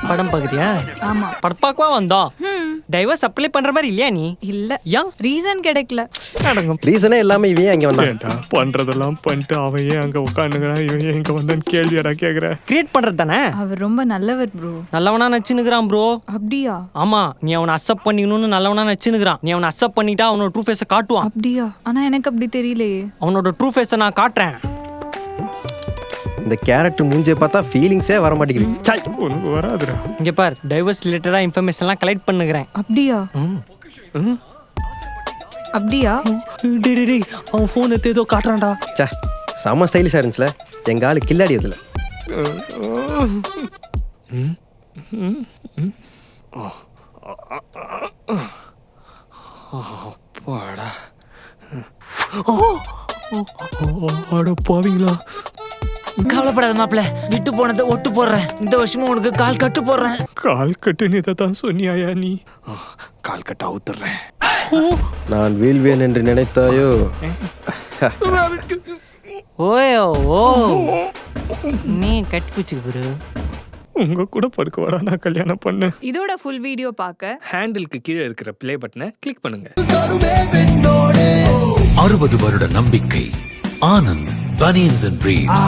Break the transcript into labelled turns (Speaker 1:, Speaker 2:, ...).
Speaker 1: படம் பாக்குறியா?
Speaker 2: ஆமா.
Speaker 1: படம் பார்க்கவா வந்தோம்? டைவர்ஸ் அப்ளை பண்ற மாதிரி இல்லையா நீ?
Speaker 2: இல்ல.
Speaker 1: ஏன்?
Speaker 2: ரீசன் கிடைக்கல.
Speaker 1: அடங்கும்.
Speaker 3: ரீசனே இல்லாம இவன் அங்க வந்தான்.
Speaker 4: ஏன்டா பண்றதெல்லாம் பண்ணிட்டு அவன் ஏன் அங்க உட்காந்துக்கிறான், இவன் ஏன் இங்க வந்தான்னு கேள்வியாடா கேக்குற?
Speaker 1: கிரியேட் பண்றது தானே?
Speaker 2: அவர் ரொம்ப நல்லவர் ப்ரோ.
Speaker 1: நல்லவனா நச்சுனுக்குறான் ப்ரோ.
Speaker 2: அப்படியா?
Speaker 1: ஆமா, நீ அவனை அக்செப்ட் பண்ணிக்கணும்னு நல்லவனா நச்சுனுக்குறான். நீ அவனை அக்செப்ட் பண்ணிட்டா அவனோட ட்ரூ ஃபேஸை காட்டுவான்.
Speaker 2: அப்படியா? ஆனா எனக்கு அப்படி தெரியலையே.
Speaker 1: அவனோட ட்ரூ ஃபேஸை நான் காட்டுறேன்.
Speaker 3: இந்த கேரக்டர் மூஞ்சே பார்த்தா ஃபீலிங்ஸே வர மாட்டேங்குது.
Speaker 1: சல்,
Speaker 4: உனக்கு வராதுடா.
Speaker 1: இங்க பார், டைவர்ஸ் ரிலேட்டடா இன்ஃபர்மேஷன்லாம் கலெக்ட் பண்ணுகிறேன்.
Speaker 2: அப்படியா? அப்படியா?
Speaker 1: டேய், அவன் ஃபோன் எடுத்து ஏதோ காட்டுறான்டா.
Speaker 3: சே, செம ஸ்டைலிஷா இருந்துச்சுல. எங்க ஆளு கில்லாடி அதுல.
Speaker 4: அப்பாடா. அட பாவீங்களா.
Speaker 5: கவலைப்படாத மாப்பிள்ள, விட்டு போனதை ஒட்டு போடுறேன். இந்த வருஷமும் உனக்கு கால் கட்டு போடுறேன்.
Speaker 4: கால் கட்டுன்னு இதை தான் சொன்னியாயா நீ? கால் கட்ட அவுத்துறேன்.
Speaker 3: நான் வீழ்வேன் என்று நினைத்தாயோ?
Speaker 1: ஓயோ ஓ, நீ கட்டி குச்சிக்கு ப்ரோ.
Speaker 4: உங்க கூட படுக்க வாடா, நான் கல்யாணம் பண்ணேன்.
Speaker 2: இதோட ஃபுல் வீடியோ பார்க்க
Speaker 4: ஹேண்டிலுக்கு கீழே இருக்கிற ப்ளே பட்டனை கிளிக் பண்ணுங்க.
Speaker 6: 60 வருட நம்பிக்கை. Anand banians and briefs.